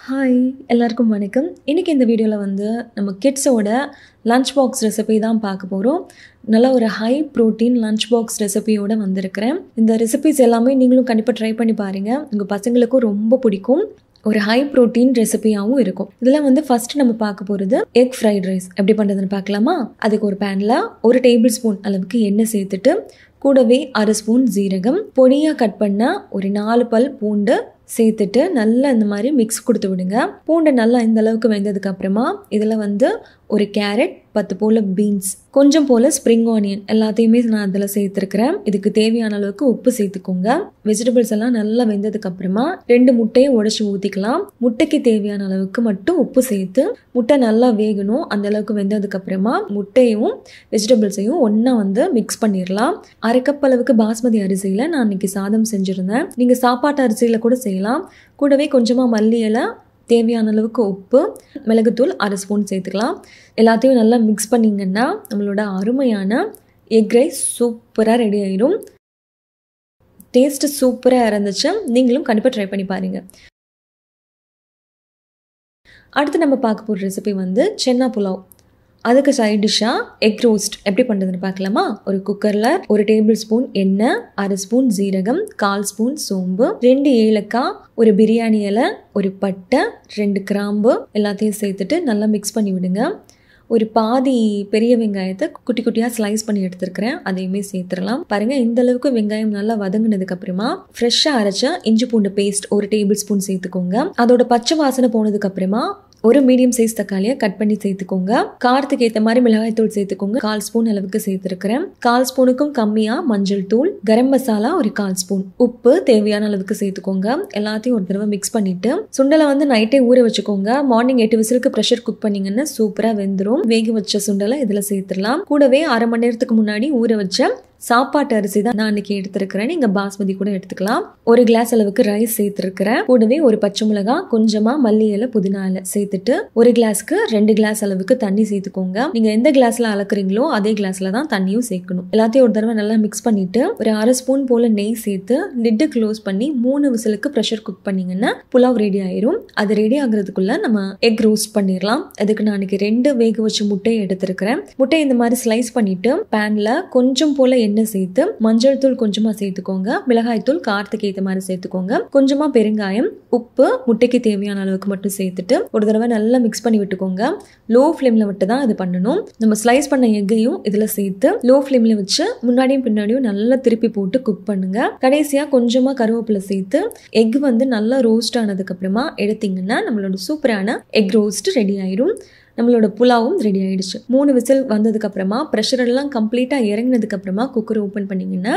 Hi எல்லாருக்கும் வணக்கம். இன்றைக்கி இந்த வீடியோவில் வந்து நம்ம கிட்ஸோட லஞ்ச் பாக்ஸ் ரெசிபி தான் பார்க்க போகிறோம். நல்ல ஒரு ஹை ப்ரோட்டீன் லஞ்ச் பாக்ஸ் ரெசிபியோடு வந்திருக்கிறேன். இந்த ரெசிபிஸ் எல்லாமே நீங்களும் கண்டிப்பாக ட்ரை பண்ணி பாருங்கள். உங்கள் பசங்களுக்கும் ரொம்ப பிடிக்கும். ஒரு ஹை ப்ரோட்டீன் ரெசிபியாகவும் இருக்கும். இதில் வந்து ஃபஸ்ட்டு நம்ம பார்க்க போகிறது எக் ஃப்ரைட் ரைஸ் எப்படி பண்ணுறதுன்னு பார்க்கலாமா? அதுக்கு ஒரு பேனில் 1 டேபிள் ஸ்பூன் அளவுக்கு எண்ணெய் சேர்த்துட்டு கூடவே 1/2 ஸ்பூன் ஜீரகம், பொடியாக கட் பண்ண ஒரு 4 பல் பூண்டு சேர்த்துட்டு நல்லா இந்த மாதிரி மிக்ஸ் கொடுத்து விடுங்க. பூண்டு நல்லா இந்த அளவுக்கு வெந்ததுக்கு அப்புறமா இதில் வந்து ஒரு கேரட், 10 போல் பீன்ஸ், கொஞ்சம் போல் ஸ்ப்ரிங் ஆனியன் எல்லாத்தையுமே நான் அதில் சேர்த்துருக்கிறேன். இதுக்கு தேவையான அளவுக்கு உப்பு சேர்த்துக்கோங்க. வெஜிடபிள்ஸ் எல்லாம் நல்லா வெந்ததுக்கு அப்புறமா 2 முட்டையை உடைச்சி ஊற்றிக்கலாம். முட்டைக்கு தேவையான அளவுக்கு மட்டும் உப்பு சேர்த்து முட்டை நல்லா வேகணும். அந்த அளவுக்கு வெந்ததுக்கு அப்புறமா முட்டையும் வெஜிடபிள்ஸையும் ஒன்றா வந்து மிக்ஸ் பண்ணிடலாம். 1/2 கப் அளவுக்கு பாஸ்மதி அரிசியில் நான் இன்னைக்கு சாதம் செஞ்சுருந்தேன். நீங்கள் சாப்பாட்டு அரிசியில் கூட செய்யலாம். கூடவே கொஞ்சமாக மல்லி இலை, தேவையான அளவுக்கு உப்பு, மிளகுத்தூள் 1/2 ஸ்பூன் சேர்த்துக்கலாம். எல்லாத்தையும் நல்லா மிக்ஸ் பண்ணிங்கன்னா நம்மளோட அருமையான எக் ரைஸ் சூப்பராக ரெடி ஆயிடும். டேஸ்ட்டு சூப்பராக இருந்துச்சு. நீங்களும் கண்டிப்பாக ட்ரை பண்ணி பாருங்கள். அடுத்து நம்ம பார்க்க போகிற ரெசிபி வந்து சென்னா புலாவ். அதுக்கு சைட் டிஷ்ஷாக எக் ரோஸ்ட் எப்படி பண்ணுறதுன்னு பார்க்கலாமா? ஒரு குக்கரில் 1 டேபிள் ஸ்பூன் எண்ணெய், 1/2 ஸ்பூன் ஜீரகம், 1/4 ஸ்பூன் சோம்பு, 2 ஏலக்காய், ஒரு பிரியாணி இலை, ஒரு பட்டை, 2 கிராம்பு எல்லாத்தையும் சேர்த்துட்டு நல்லா மிக்ஸ் பண்ணி விடுங்க. ஒரு பாதி பெரிய வெங்காயத்தை குட்டி குட்டியாக ஸ்லைஸ் பண்ணி எடுத்துருக்கிறேன். அதையுமே சேர்த்துடலாம். பாருங்கள், இந்த அளவுக்கு வெங்காயம் நல்லா வதங்கினதுக்கு அப்புறமா ஃப்ரெஷ்ஷாக அரைச்ச இஞ்சி பூண்டு பேஸ்ட் 1 டேபிள் ஸ்பூன் சேர்த்துக்கோங்க. அதோட பச்சை வாசனை போனதுக்கு அப்புறமா ஒரு மீடியம் சைஸ் தக்காளியை கட் பண்ணி சேர்த்துக்கோங்க. காரத்துக்கு ஏற்ற மாதிரி மிளகாய் தூள் சேர்த்துக்கோங்க. 1/4 ஸ்பூன் அளவுக்கு சேர்த்துருக்கிறேன். 1/4 ஸ்பூனுக்கும் கம்மியாக மஞ்சள் தூள், கரம் மசாலா ஒரு 1/4 ஸ்பூன், உப்பு தேவையான அளவுக்கு சேர்த்துக்கோங்க. எல்லாத்தையும் ஒரு தடவை மிக்ஸ் பண்ணிட்டு சுண்டலை வந்து நைட்டே ஊற வச்சுக்கோங்க. மார்னிங் 8 விசிலுக்கு ப்ரெஷர் குக் பண்ணீங்கன்னா சூப்பராக வெந்துடும். வேக வச்ச சுண்டலை இதில் சேர்த்துடலாம். கூடவே 1/2 மணி நேரத்துக்கு முன்னாடி ஊற வச்ச சாப்பாட்டு அரிசி தான் நான் இன்னைக்கு எடுத்துருக்கிறேன். நீங்கள் பாஸ்மதி கூட எடுத்துக்கலாம். 1 கிளாஸ் அளவுக்கு ரைஸ் சேர்த்துருக்கிறேன். கூடவே ஒரு பச்சை மிளகாய், கொஞ்சமாக மல்லி இலை, புதினா இலை சேர்த்துட்டு 1 கிளாஸ்க்கு 2 கிளாஸ் அளவுக்கு தண்ணி சேர்த்துக்கோங்க. நீங்கள் எந்த கிளாஸில் அளக்குறீங்களோ அதே கிளாஸில் தான் தண்ணியும் சேர்க்கணும். எல்லாத்தையும் ஒரு தடவை நல்லா மிக்ஸ் பண்ணிட்டு ஒரு 1/2 ஸ்பூன் போல் நெய் சேர்த்து லிட்டு க்ளோஸ் பண்ணி 3 விசிலுக்கு ப்ரெஷர் குக் பண்ணிங்கன்னா புலாவ் ரெடி ஆயிரும். அது ரெடி ஆகுறதுக்குள்ள நம்ம எக் ரோஸ்ட் பண்ணிடலாம். அதுக்கு நான் இன்னைக்கு 2 வேக வச்ச முட்டையை எடுத்துருக்கிறேன். முட்டையை இந்த மாதிரி ஸ்லைஸ் பண்ணிட்டு பேனில் கொஞ்சம் போல் எண்ணெய் சேர்த்து மஞ்சள் தூள் கொஞ்சமா சேர்த்துக்கோங்க. மிளகாய் தூள் காரத்துக்கு ஏற்ற மாதிரி சேர்த்துக்கோங்க. கொஞ்சமா பெருங்காயம், உப்பு முட்டைக்கு தேவையான அளவுக்கு மட்டும் சேர்த்துட்டு ஒரு தடவை நல்லா மிக்ஸ் பண்ணி விட்டுக்கோங்க. லோ ஃப்ளேம்ல விட்டு தான் இது பண்ணணும். நம்ம ஸ்லைஸ் பண்ண எக்கையும் இதுல சேர்த்து லோ ஃப்ளேம்ல வச்சு முன்னாடியும் பின்னாடியும் நல்லா திருப்பி போட்டு குக் பண்ணுங்க. கடைசியா கொஞ்சமா கருவேப்பிலை சேர்த்து எக் வந்து நல்லா ரோஸ்ட் ஆனதுக்கு அப்புறமா எடுத்தீங்கன்னா நம்மளோட சூப்பரான எக் ரோஸ்ட் ரெடி ஆயிரும். நம்மளோட புலாவும் ரெடி ஆயிடுச்சு. 3 விசில் வந்ததுக்கு அப்புறமா ப்ரெஷர் எல்லாம் கம்ப்ளீட்டாக இறங்கினதுக்கு அப்புறமா குக்கரை ஓப்பன் பண்ணிங்கன்னா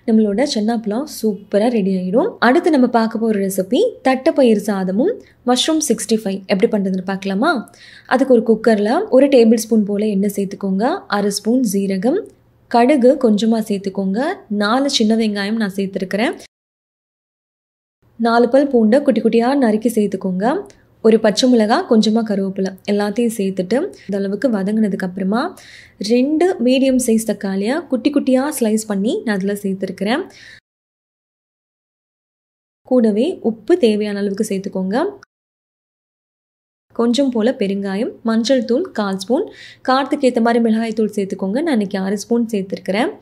நம்மளோட சென்னா புலாவ் சூப்பராக ரெடி ஆயிடும். அடுத்து நம்ம பார்க்க போகிற ரெசிபி தட்டைப்பயிறு சாதமும் மஷ்ரூம் 65 எப்படி பண்ணுறதுன்னு பார்க்கலாமா? அதுக்கு ஒரு குக்கரில் 1 டேபிள் ஸ்பூன் போல் எண்ணெய் சேர்த்துக்கோங்க. 1/2 ஸ்பூன் ஜீரகம், கடுகு கொஞ்சமாக சேர்த்துக்கோங்க. 4 சின்ன வெங்காயம் நான் சேர்த்துருக்கிறேன். 4 பல் பூண்டை குட்டி குட்டியாக நறுக்கி சேர்த்துக்கோங்க. ஒரு பச்சை மிளகாய், கொஞ்சமாக கருவேப்பிலை எல்லாத்தையும் சேர்த்துட்டு இந்த அளவுக்கு வதங்கினதுக்கு அப்புறமா 2 மீடியம் சைஸ் தக்காளியை குட்டி குட்டியாக ஸ்லைஸ் பண்ணி நான் அதில் சேர்த்துருக்கிறேன். கூடவே உப்பு தேவையான அளவுக்கு சேர்த்துக்கோங்க. கொஞ்சம் போல் பெருங்காயம், மஞ்சள் தூள் 1/4 ஸ்பூன், காரத்துக்கு ஏற்ற மாதிரி மிளகாய் தூள் சேர்த்துக்கோங்க. நான் இன்னைக்கு 6 ஸ்பூன் சேர்த்துருக்கிறேன்.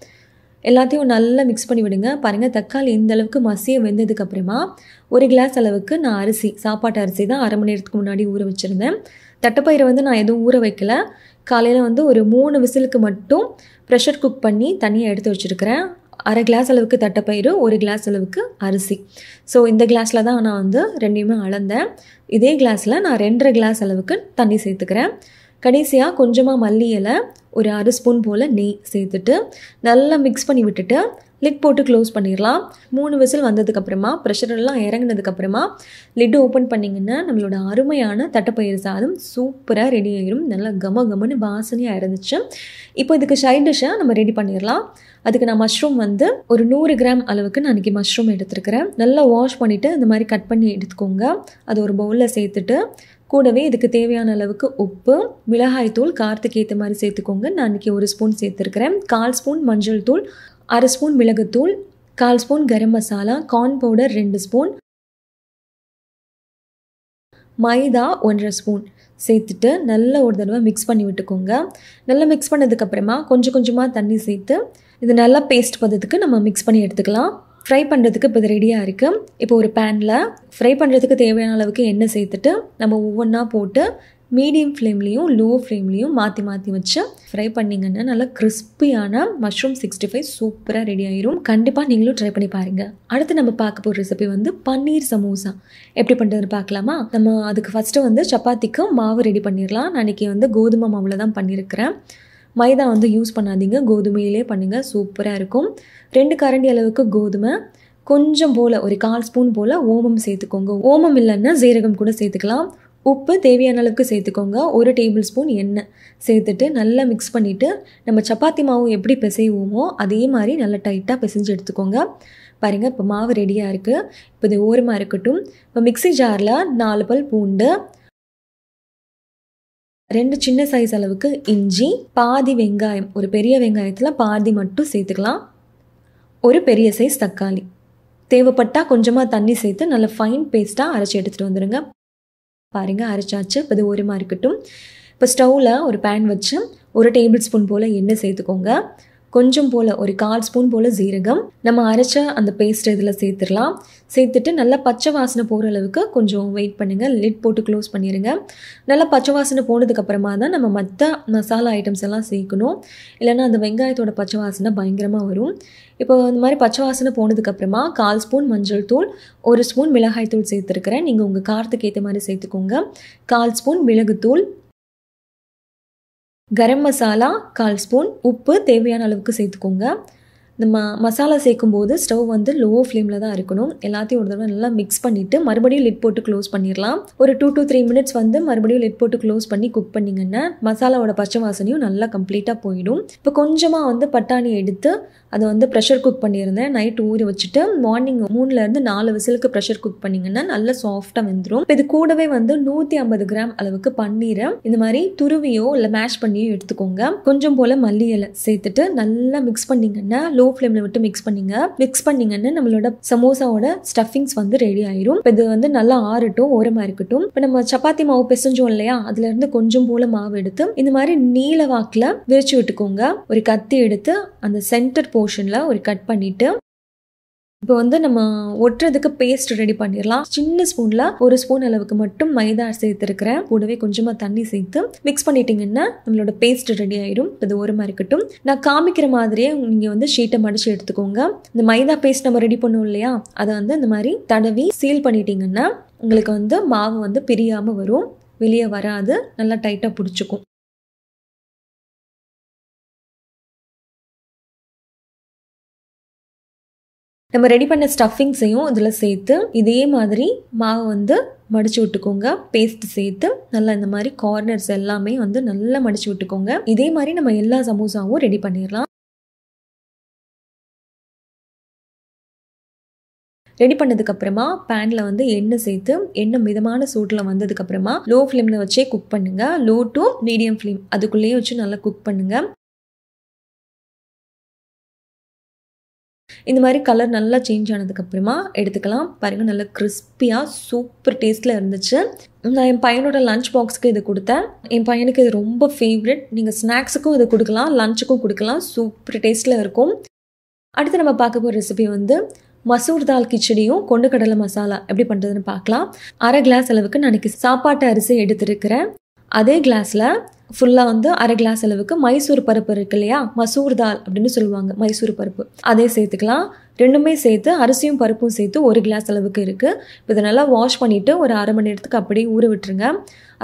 எல்லாத்தையும் நல்லா மிக்ஸ் பண்ணி விடுங்க. பாருங்கள், தக்காளி இந்த அளவுக்கு மசிய வெந்ததுக்கு அப்புறமா 1 கிளாஸ் அளவுக்கு நான் அரிசி, சாப்பாட்டு அரிசி தான் 1/2 மணி நேரத்துக்கு முன்னாடி ஊற வச்சுருந்தேன். தட்டைப்பயிரை வந்து நான் எதுவும் ஊற வைக்கல. காலையில் வந்து ஒரு 3 விசிலுக்கு மட்டும் ப்ரெஷர் குக் பண்ணி தனியாக எடுத்து வச்சுருக்கிறேன். 1/2 கிளாஸ் அளவுக்கு தட்டைப்பயிறு, 1 கிளாஸ் அளவுக்கு அரிசி. ஸோ இந்த கிளாஸில் தான் நான் வந்து ரெண்டையுமே அளந்தேன். இதே கிளாஸில் நான் 2.5 கிளாஸ் அளவுக்கு தண்ணி சேர்த்துக்கிறேன். கடைசியாக கொஞ்சமாக மல்லி இலை, ஒரு 1/2 ஸ்பூன் போல் நெய் சேர்த்துட்டு நல்லா மிக்ஸ் பண்ணி விட்டுட்டு லிட் போட்டு க்ளோஸ் பண்ணிடலாம். 3 விசில் வந்ததுக்கப்புறமா ப்ரெஷர் எல்லாம் இறங்கினதுக்கப்புறமா லிட்டு ஓப்பன் பண்ணிங்கன்னா நம்மளோட அருமையான தட்டைப்பயிறு சாதம் சூப்பராக ரெடி ஆகிடும். நல்லா கமன்னு வாசனையாக இருந்துச்சு. இப்போ இதுக்கு சைட் டிஷ்ஷாக நம்ம ரெடி பண்ணிடலாம். அதுக்கு நான் மஷ்ரூம் வந்து ஒரு 100 கிராம் அளவுக்கு நான் இன்றைக்கி மஷ்ரூம் எடுத்துருக்கிறேன். நல்லா வாஷ் பண்ணிவிட்டு இந்த மாதிரி கட் பண்ணி எடுத்துக்கோங்க. அது ஒரு பவுலில் சேர்த்துட்டு கூடவே இதுக்கு தேவையான அளவுக்கு உப்பு, மிளகாய் தூள் காரத்துக்கு ஏற்ற மாதிரி சேர்த்துக்கோங்க. நான் இன்றைக்கி 1 ஸ்பூன் சேர்த்துருக்கிறேன். 1/4 ஸ்பூன் மஞ்சள் தூள், 1/2 ஸ்பூன் மிளகுத்தூள், 1/4 spoon garam masala, corn powder 2 spoon, மைதா 1.5 ஸ்பூன் சேர்த்துட்டு நல்லா ஒரு தடவை மிக்ஸ் பண்ணி விட்டுக்கோங்க. நல்லா மிக்ஸ் பண்ணதுக்கப்புறமா கொஞ்சம் கொஞ்சமாக தண்ணி சேர்த்து இது நல்லா பேஸ்ட் பதத்துக்கு நம்ம மிக்ஸ் பண்ணி எடுத்துக்கலாம். ஃப்ரை பண்ணுறதுக்கு இப்போ இது ரெடியாக இருக்குது. இப்போ ஒரு பேனில் ஃப்ரை பண்ணுறதுக்கு தேவையான அளவுக்கு எண்ணெய் சேர்த்துட்டு நம்ம ஒவ்வொன்றா போட்டு மீடியம் ஃப்ளேம்லேயும் லோ ஃப்ளேம்லேயும் மாற்றி மாற்றி வச்சு ஃப்ரை பண்ணிங்கன்னா நல்லா கிறிஸ்பியான மஷ்ரூம் 65 சூப்பராக ரெடி ஆயிரும். கண்டிப்பாக நீங்களும் ட்ரை பண்ணி பாருங்கள். அடுத்து நம்ம பார்க்க போகிற ரெசிபி வந்து பன்னீர் சமோசா எப்படி பண்ணுறதுன்னு பார்க்கலாமா? நம்ம அதுக்கு ஃபஸ்ட்டு வந்து சப்பாத்திக்கு மாவு ரெடி பண்ணிடலாம். நான் இன்றைக்கி வந்து கோதுமை மாவில் தான் பண்ணியிருக்கிறேன். மைதா வந்து யூஸ் பண்ணாதீங்க, கோதுமையிலே பண்ணுங்கள், சூப்பராக இருக்கும். 2 கரண்டி அளவுக்கு கோதுமை, கொஞ்சம் போல் ஒரு 1/4 ஸ்பூன் போல் ஓமம் சேர்த்துக்கோங்க. ஓமம் இல்லைன்னா ஜீரகம் கூட சேர்த்துக்கலாம். உப்பு தேவையான அளவுக்கு சேர்த்துக்கோங்க. 1 டேபிள் ஸ்பூன் எண்ணெய் சேர்த்துட்டு நல்லா மிக்ஸ் பண்ணிவிட்டு நம்ம சப்பாத்தி மாவு எப்படி பிசைவோமோ அதே மாதிரி நல்லா டைட்டாக பிசைஞ்சு எடுத்துக்கோங்க. பாருங்கள், இப்போ மாவு ரெடியாக இருக்குது. இப்போ இது ஓரமாக இருக்கட்டும். இப்போ மிக்ஸி ஜாரில் 4 பல் பூண்டு, 2 சின்ன சைஸ் அளவுக்கு இஞ்சி, பாதி வெங்காயம், ஒரு பெரிய வெங்காயத்தில் பாதி மட்டும் சேர்த்துக்கலாம், ஒரு பெரிய சைஸ் தக்காளி, தேவைப்பட்டால் கொஞ்சமாக தண்ணி சேர்த்து நல்லா ஃபைன் பேஸ்ட்டாக அரைச்சி எடுத்துகிட்டு வந்துடுங்க. பாருங்கள், அரைச்சாச்சு. இப்போ இது ஓரமாக இருக்கட்டும். இப்போ ஸ்டவ்வில் ஒரு பேன் வச்சு 1 டேபிள் ஸ்பூன் போல் எண்ணெய் சேர்த்துக்கோங்க. கொஞ்சம் போல் ஒரு 1/4 ஸ்பூன் போல் ஜீரகம், நம்ம அரைச்ச அந்த பேஸ்ட் இதில் சேர்த்துடலாம். சேர்த்துட்டு நல்லா பச்சை வாசனை போகிற அளவுக்கு கொஞ்சம் வெயிட் பண்ணுங்கள். லிட் போட்டு க்ளோஸ் பண்ணிடுங்க. நல்லா பச்சை வாசனை போனதுக்கப்புறமா தான் நம்ம மற்ற மசாலா ஐட்டம்ஸ் எல்லாம் சேர்க்கணும். இல்லைன்னா அந்த வெங்காயத்தோட பச்சை வாசனை பயங்கரமாக வரும். இப்போ இந்த மாதிரி பச்சை வாசனை போனதுக்கப்புறமா 1/4 ஸ்பூன் மஞ்சள் தூள், 1 ஸ்பூன் மிளகாய் தூள் சேர்த்துருக்கிறேன். நீங்கள் உங்கள் காரத்துக்கு ஏற்ற மாதிரி சேர்த்துக்கோங்க. 1/4 ஸ்பூன் மிளகுத்தூள், கரம் மசாலா 1/4 ஸ்பூன், உப்பு தேவையான அளவுக்கு சேர்த்துக்கோங்க. நம்ம மசாலா சேர்க்கும்போது ஸ்டவ் வந்து லோ ஃப்ளேமில் தான் இருக்கணும். எல்லாத்தையும் ஒரு தடவை நல்லா மிக்ஸ் பண்ணிவிட்டு மறுபடியும் லிட் போட்டு க்ளோஸ் பண்ணிடலாம். ஒரு 2 to 3 மினிட்ஸ் வந்து மறுபடியும் லிட் போட்டு க்ளோஸ் பண்ணி குக் பண்ணிங்கன்னா மசாலாவோட பச்சை வாசனையும் நல்லா கம்ப்ளீட்டாக போயிடும். இப்போ கொஞ்சமாக வந்து பட்டாணி எடுத்து அதை வந்து ப்ரெஷர் குக் பண்ணியிருந்தேன். நைட் ஊற வச்சுட்டு மார்னிங் 3 to 4 விசிலுக்கு ப்ரெஷர் குக் பண்ணிங்கன்னா நல்லா சாஃப்டாக வெந்துடும். இப்போ இது கூடவே வந்து 150 கிராம் அளவுக்கு பன்னீரை இந்த மாதிரி துருவியோ இல்லை மேஷ் பண்ணியோ எடுத்துக்கோங்க. கொஞ்சம் போல் மல்லி இலை சேர்த்துட்டு நல்லா மிக்ஸ் பண்ணிங்கன்னா லோ ஃப்ளேமில் விட்டு மிக்ஸ் பண்ணிங்கன்னா நம்மளோட சமோசாவோட ஸ்டஃபிங்ஸ் வந்து ரெடி ஆயிரும். இப்போ இது வந்து நல்லா ஆறட்டும், ஓரமாக இருக்கட்டும். இப்போ நம்ம சப்பாத்தி மாவு பிசைஞ்சோம் இல்லையா, அதுலேருந்து கொஞ்சம் போல் மாவு எடுத்து இந்த மாதிரி நீல வாக்கில் விரிச்சு விட்டுக்கோங்க. ஒரு கத்தி எடுத்து அந்த சென்டர் போர்ஷனில் ஒரு கட் பண்ணிவிட்டு இப்போ வந்து நம்ம ஒட்டுறதுக்கு பேஸ்ட் ரெடி பண்ணிடலாம். சின்ன ஸ்பூனில் 1 ஸ்பூன் அளவுக்கு மட்டும் மைதா சேர்த்துருக்கிறேன். கூடவே கொஞ்சமாக தண்ணி சேர்த்து மிக்ஸ் பண்ணிட்டீங்கன்னா நம்மளோட பேஸ்ட் ரெடி ஆயிடும். இது ஓரமாக இருக்கட்டும். நான் காமிக்கிற மாதிரியே நீங்கள் வந்து ஷீட்டை மடித்து எடுத்துக்கோங்க. இந்த மைதா பேஸ்ட் நம்ம ரெடி பண்ணோம் இல்லையா, அதை வந்து இந்த மாதிரி தடவி சீல் பண்ணிட்டீங்கன்னா உங்களுக்கு வந்து மாவு வந்து பிரியாமல் வரும், வெளியே வராது, நல்லா டைட்டாக பிடிச்சிக்கும். நம்ம ரெடி பண்ண ஸ்டஃபிங்ஸையும் இதில் சேர்த்து இதே மாதிரி மாவு வந்து மடித்து விட்டுக்கோங்க. பேஸ்ட் சேர்த்து நல்லா இந்த மாதிரி கார்னர்ஸ் எல்லாமே வந்து நல்லா மடித்து விட்டுக்கோங்க. இதே மாதிரி நம்ம எல்லா சமோசாவும் ரெடி பண்ணிடலாம். ரெடி பண்ணதுக்கப்புறமா பேனில் வந்து எண்ணெய் சேர்த்து எண்ணெய் மிதமான சூட்டில் வந்ததுக்கப்புறமா லோ ஃப்ளேமில் வச்சே குக் பண்ணுங்கள். லோ டு மீடியம் ஃப்ளேம் அதுக்குள்ளேயே வச்சு நல்லா குக் பண்ணுங்கள். இந்த மாதிரி கலர் நல்லா சேஞ்ச் ஆனதுக்கப்புறமா எடுத்துக்கலாம். பாருங்கள், நல்லா கிறிஸ்பியாக சூப்பர் டேஸ்ட்டில் இருந்துச்சு. நான் என் பையனோட லஞ்ச் பாக்ஸுக்கு இது கொடுத்தேன். என் பையனுக்கு இது ரொம்ப ஃபேவரட். நீங்கள் ஸ்நாக்ஸுக்கும் இது கொடுக்கலாம், லஞ்சுக்கும் கொடுக்கலாம், சூப்பர் டேஸ்ட்டில் இருக்கும். அடுத்து நம்ம பார்க்க போகிற ரெசிபி வந்து மசூர் தால் கிச்சடியும் கொண்டு கடலை மசாலா எப்படி பண்ணுறதுன்னு பார்க்கலாம். 1/2 கிளாஸ் அளவுக்கு நான் இன்றைக்கி சாப்பாட்டு அரிசி எடுத்துருக்கிறேன். அதே கிளாஸில் ஃபுல்லாக வந்து 1/2 கிளாஸ் அளவுக்கு மைசூர் பருப்பு இருக்கு இல்லையா, மசூர் தால் அப்படின்னு சொல்லுவாங்க, மைசூர் பருப்பு, அதே சேர்த்துக்கலாம். ரெண்டுமே சேர்த்து அரிசியும் பருப்பும் சேர்த்து 1 கிளாஸ் அளவுக்கு இருக்குது. இப்போ இதை நல்லா வாஷ் பண்ணிவிட்டு ஒரு 1/2 மணி நேரத்துக்கு அப்படியே ஊற விட்டுருங்க.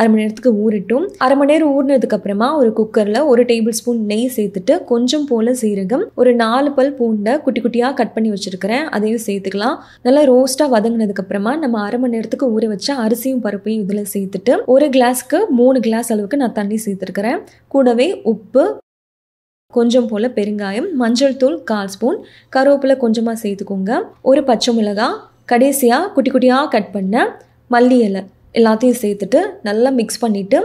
1/2 மணி நேரத்துக்கு ஊறிட்டும். 1/2 மணி நேரம் ஊறினதுக்கப்புறமா ஒரு குக்கரில் 1 டேபிள் ஸ்பூன் நெய் சேர்த்துட்டு கொஞ்சம் போல் சீரகம், ஒரு 4 பல் பூண்டை குட்டி குட்டியாக கட் பண்ணி வச்சுருக்கிறேன், அதையும் சேர்த்துக்கலாம். நல்லா ரோஸ்ட்டாக வதங்கினதுக்கப்புறமா நம்ம 1/2 மணி நேரத்துக்கு ஊற வச்ச அரிசியும் பருப்பையும் இதில் சேர்த்துட்டு 1 கிளாஸ்க்கு 3 கிளாஸ் அளவுக்கு நான் தண்ணி சேர்த்துருக்கிறேன். கூடவே உப்பு, கொஞ்சம் போல் பெருங்காயம், மஞ்சள் தூள் 1/4 ஸ்பூன், கருவேப்பிலை கொஞ்சமாக சேர்த்துக்கோங்க, ஒரு பச்சை மிளகாய், கடைசியாக குட்டி குட்டியாக கட் பண்ண மல்லி இலை எல்லாத்தையும் சேர்த்துட்டு நல்லா மிக்ஸ் பண்ணிவிட்டு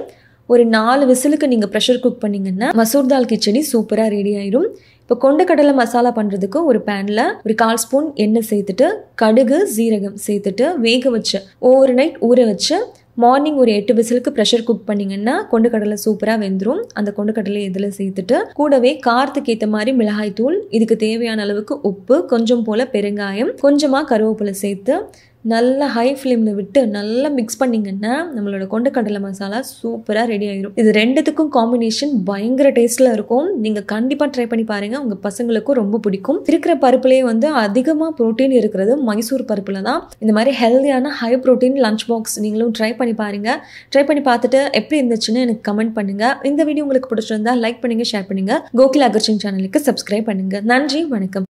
ஒரு 4 விசிலுக்கு நீங்கள் ப்ரெஷர் குக் பண்ணிங்கன்னா மசூர் தால் கிச்சடி சூப்பராக ரெடி ஆயிடும். இப்போ கொண்ட கடலை மசாலா பண்ணுறதுக்கு ஒரு பேனில் ஒரு 1/4 ஸ்பூன் எண்ணெய் சேர்த்துட்டு கடுகு, சீரகம் சேர்த்துட்டு வேக வச்சு ஓவர் நைட் ஊற வச்சு மார்னிங் ஒரு 8 விசிலுக்கு ப்ரெஷர் குக் பண்ணிங்கன்னா கொண்டக்கடலை சூப்பராக வெந்துடும். அந்த கொண்டக்கடலை இதில் சேர்த்துட்டு கூடவே காரத்துக்கு ஏற்ற மாதிரி மிளகாய் தூள், இதுக்கு தேவையான அளவுக்கு உப்பு, கொஞ்சம் போல் பெருங்காயம், கொஞ்சமாக கருவேப்பிலை சேர்த்து நல்லா ஹை ஃப்ளேமில் விட்டு நல்லா மிக்ஸ் பண்ணிங்கன்னா நம்மளோட கொண்டக்கடலை மசாலா சூப்பராக ரெடி ஆகிடும். இது ரெண்டுத்துக்கும் காம்பினேஷன் பயங்கர டேஸ்ட்டில் இருக்கும். நீங்கள் கண்டிப்பாக ட்ரை பண்ணி பாருங்கள், உங்கள் பசங்களுக்கும் ரொம்ப பிடிக்கும். இருக்கிற பருப்புலேயே வந்து அதிகமாக ப்ரோட்டீன் இருக்கிறது மைசூர் பருப்பில் தான். இந்த மாதிரி ஹெல்தியான ஹை ப்ரோட்டீன் லஞ்ச் பாக்ஸ் நீங்களும் ட்ரை பண்ணி பாருங்கள். ட்ரை பண்ணி பார்த்துட்டு எப்படி இருந்துச்சுன்னு எனக்கு கமெண்ட் பண்ணுங்கள். இந்த வீடியோ உங்களுக்கு பிடிச்சிருந்தா லைக் பண்ணுங்கள், ஷேர் பண்ணுங்கள். கோகுல் அகர்ஷன் சேனலுக்கு சப்ஸ்கிரைப் பண்ணுங்கள். நன்றி, வணக்கம்.